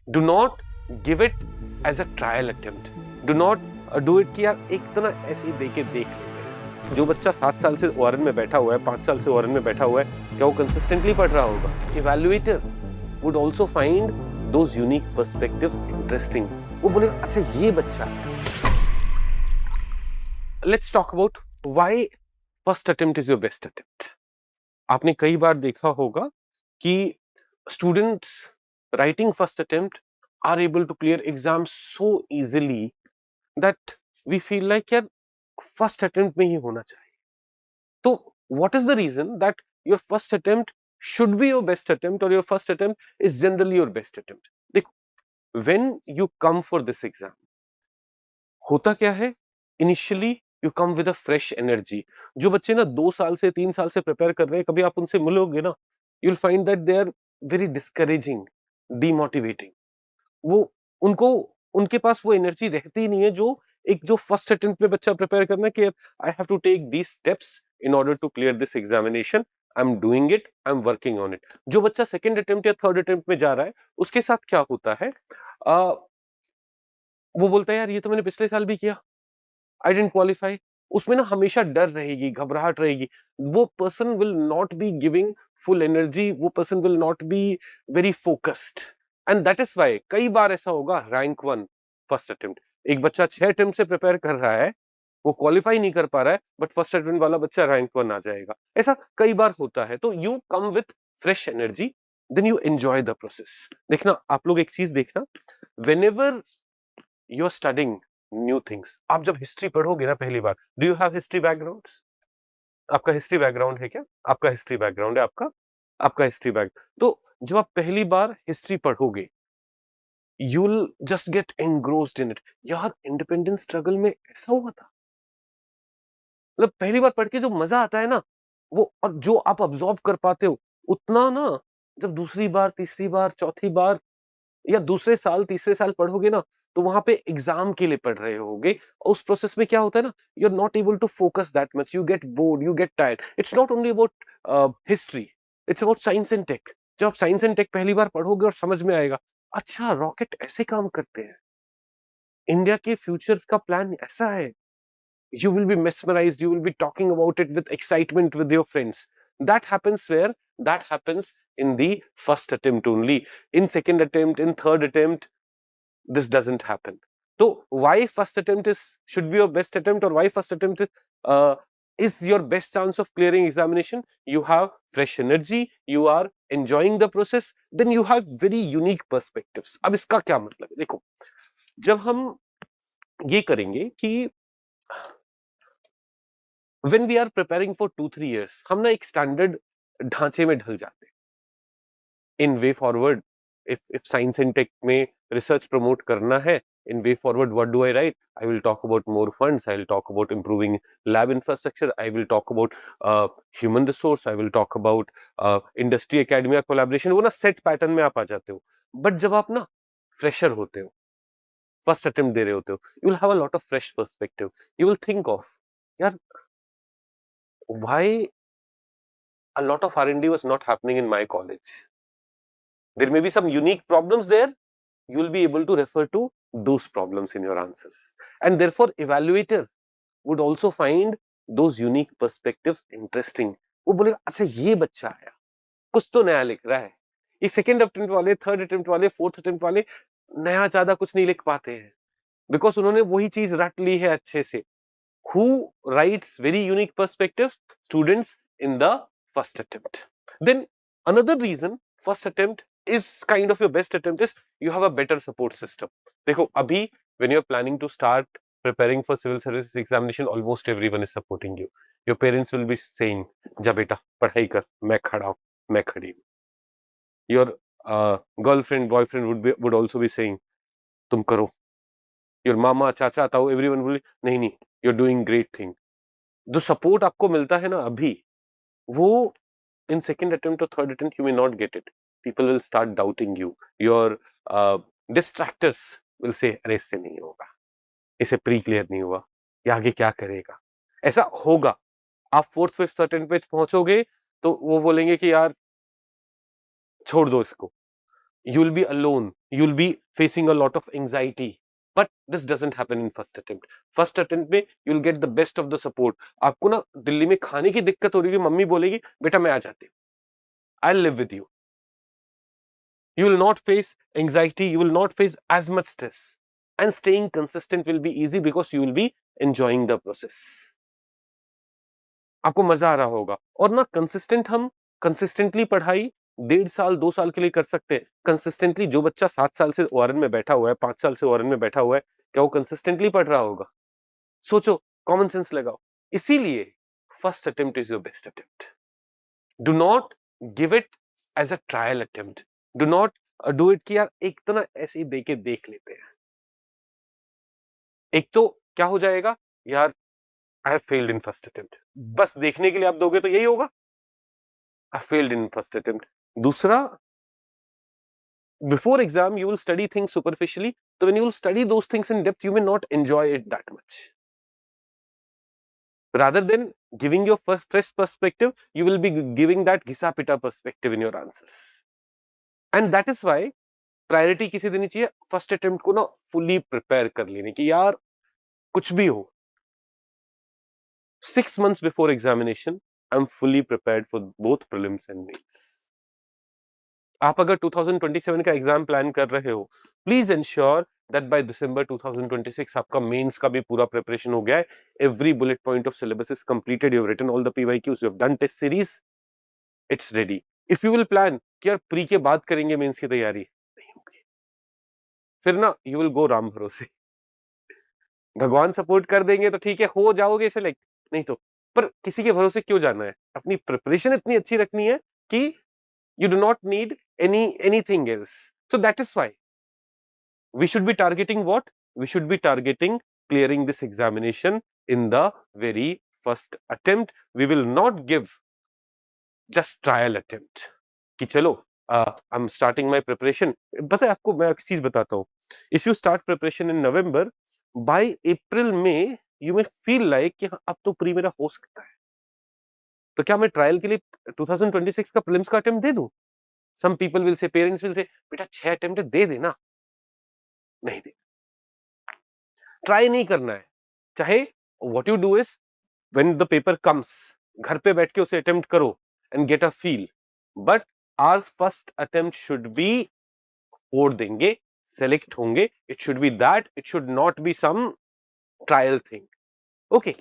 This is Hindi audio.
Do not give it as a trial attempt, do not do it कि यार एक तो ना ऐसे ही देख लेते हैं। जो बच्चा 7 साल से ओआरएन में बैठा हुआ है, 5 साल से ओआरएन में बैठा हुआ है, क्या वो कंसिस्टेंटली पढ़ रहा होगा? Evaluator would also find those unique perspectives interesting. वो बोलेगा अच्छा ये बच्चा है। Let's talk about why first attempt is your best attempt. आपने कई बार देखा होगा कि students writing first attempt are able to clear exam so easily that we feel like यार फर्स्ट अटेम्प्ट में ही होना चाहिए। तो what is the reason that your first attempt should be your best attempt और your first attempt is generally your best attempt? देखो, when you come for this exam, होता क्या है, initially you come with a fresh energy. जो बच्चे ना 2 साल से 3 साल से प्रिपेयर कर रहे हैं, कभी आप उनसे मिलोगे ना, you will find that they are very discouraging, demotivating. वो उनको उनके पास वो एनर्जी रहती ही नहीं है जो एक जो फर्स्ट अटेम्प्ट में बच्चा प्रिपेयर करना है कि I have to take these steps in order to clear this examination, I am doing it, I am working on it. जो बच्चा सेकंड अटेम्प्ट या थर्ड अटेम्प्ट में जा रहा है, उसके साथ क्या होता है, आ, वो बोलता है यार ये तो मैंने पिछले साल भी किया, आई डिडंट क्वालिफाई। उसमें ना हमेशा डर रहेगी, घबराहट रहेगी। वो person will not be giving full energy, वो person will not be very focused. And that is why कई बार ऐसा होगा, रैंक 1 फर्स्ट अटेम्प्ट, एक बच्चा 6 अटेम्प्ट से प्रिपेयर कर रहा है, वो क्वालिफाई नहीं कर पा रहा है, बट फर्स्ट अटेम्प्ट वाला बच्चा रैंक 1 आ जाएगा। ऐसा कई बार होता है। तो you come with fresh energy, then you enjoy the process. देखना, आप लोग एक चीज देखना, whenever you are studying new things, आप जब हिस्ट्री पढ़ोगे ना पहली बार, do you have history background? आपका हिस्ट्री बैकग्राउंड है क्या? आपका हिस्ट्री बैकग्राउंड है, आपका आपका हिस्ट्री बैक। तो जब आप पहली बार हिस्ट्री पढ़ोगे, you will just get engrossed in it. यार इंडिपेंडेंस स्ट्रगल में ऐसा हुआ था, मतलब पहली बार पढ़ के जो मजा आता है ना, वो और जो आप अब्सॉर्ब कर पाते हो, उतना ना जब दूसरी बार, तीसरी बार, चौथी बार या दूसरे साल, तीसरे साल पढ़ोगे ना, तो वहां पे एग्जाम के लिए पढ़ रहे होगे। उस प्रोसेस में क्या होता है ना, you are not able to focus that much, you get bored, you get tired. It's not only about history, it's about science and tech. जब आप साइंस एंड टेक पहली बार पढ़ोगे और समझ में आएगा, अच्छा रॉकेट ऐसे काम करते हैं, इंडिया के फ्यूचर का प्लान ऐसा है, you will be mesmerized, you will be talking about it with excitement with your friends. That happens where? That happens in the first attempt only. In second attempt, in third attempt, this doesn't happen. So why first attempt should be your best attempt, or why first attempt is your best chance of clearing examination? You have fresh energy, you are enjoying the process, then you have very unique perspectives. अब इसका क्या मतलब है? देखो, जब हम ये करेंगे कि when we are preparing for 2-3 years, हम ना एक स्टैंडर्ड ढांचे में ढल जाते हैं। In way forward, if science and tech में रिसर्च प्रमोट करना है, in way forward what do I write? I will talk about more funds, I will talk about improving lab infrastructure, I will talk about human resource, I will talk about industry academia collaboration। वो ना सेट पैटर्न में आप आ जाते हो। बट जब आप ना फ्रेशर होते हो, फर्स्ट अटेम्प्ट दे रहे होते हो, you will have a lot of fresh perspective. You will think of, यार why a lot of R&D was not happening in my college. There may be some unique problems there. You will be able to refer to those problems in your answers. And therefore, evaluator would also find those unique perspectives interesting. वो बोलेगा अच्छा ये बच्चा आया, कुछ तो नया लिख रहा है। ये सेकंड अटेम्प्ट वाले, थर्ड अटेम्प्ट वाले, फोर्थ अटेम्प्ट वाले नया ज्यादा कुछ नहीं लिख पाते हैं, बिकॉज उन्होंने वही चीज रट ली है अच्छे से। Who writes very unique perspectives? Students in the first attempt. Then another reason first attempt is kind of your best attempt is you have a better support system. देखो अभी when you're planning to start preparing for civil services examination, almost everyone is supporting you. Your parents will be saying, जा बेटा पढ़ाई कर, मैं खड़ा हूँ, मैं खड़ी हूँ। Your girlfriend, boyfriend would also be saying, तुम करो। Your मामा, चाचा, ताऊ, everyone will be, नहीं नहीं, you're doing great thing. जो सपोर्ट आपको मिलता है ना अभी, वो इन सेकंड अटेम्प्ट और third attempt you may not get it. People will start doubting you, your distractors will say अरे इससे नहीं होगा, इसे प्री क्लियर नहीं हुआ, ये आगे क्या करेगा। ऐसा होगा, आप फोर्थ फिफ्थ अटेम्प्ट पे पहुंचोगे तो वो बोलेंगे कि यार छोड़ दो इसको, you'll be alone, you'll be facing a lot of anxiety. But this doesn't happen in first attempt. First attempt में you'll get the best of the support. आपको ना दिल्ली में खाने की दिक्कत हो रही है, मम्मी बोलेगी बेटा मैं आ जाती हूँ, I'll live with you. You will not face anxiety, you will not face as much stress, and staying consistent will be easy because you will be enjoying the process. आपको मजा आ रहा होगा. और ना कंसिस्टेंट हम कंसिस्टेंटली पढ़ाई 1.5 साल 2 साल के लिए कर सकते हैं. कंसिस्टेंटली जो बच्चा 7 साल से ओआरएन में बैठा हुआ है, 5 साल से ओआरएन में बैठा हुआ है, क्या वो कंसिस्टेंटली पढ़ रहा होगा? सोचो, कॉमन सेंस लगाओ. इसीलिए first attempt is your best attempt. Do not give it as a trial attempt. Do not do it कि यार एक तो ना ऐसे ही देके देख लेते हैं. एक तो क्या हो जाएगा यार, I have failed in first attempt, बस देखने के लिए आप दोगे तो यही होगा, I failed in first attempt. दूसरा, before exam you will study things superficially, so when you will study those things in depth you may not enjoy it that much. Rather than giving your fresh perspective, you will be giving that घिसा पिटा perspective in your answers. And that is why priority किसी देनी चाहिए फर्स्ट अटेम्प्ट को ना फुली प्रिपेयर कर लेने की. यार कुछ भी हो, 6 months before examination I am fully prepared for both prelims and mains. आप अगर 2027 का एग्जाम प्लान कर रहे हो, please ensure that by December 2026 आपका मेंस का भी पूरा प्रिपरेशन हो गया है. Every bullet point of syllabus is completed, you have written all the PYQs, you have done test series, it's ready. If you will plan कि यार प्री के बाद करेंगे मेंस की तैयारी, नहीं होगी. फिर ना यू विल गो राम भरोसे. भगवान सपोर्ट कर देंगे तो ठीक है, हो जाओगे सिलेक्ट, नहीं तो पर किसी के भरोसे क्यों जाना है. अपनी प्रिपरेशन इतनी अच्छी रखनी है कि you do not need anything else. So that is why we should be targeting what? We should be targeting clearing this examination in the very first attempt. We will not give just trial attempt कि चलो I'm starting my preparation. पता है आपको, मैं एक चीज बताता हूँ. If you start preparation in November, by April May you may feel like कि अब तो प्री मेरा हो सकता है, तो क्या मैं ट्रायल के लिए 2026 का प्रीलिम्स का अटेम्प्ट दे दूं? Some people will say, parents will say, बेटा 6 अटेम्प्ट दे देना. नहीं दे, ट्राई नहीं करना है. चाहे what you do is when the paper comes, घर पे बैठ के उसे अटेम्प्ट करो and get a feel. But our first attempt should be फोड़ देंगे, select होंगे. It should be that. It should not be some trial thing. Okay.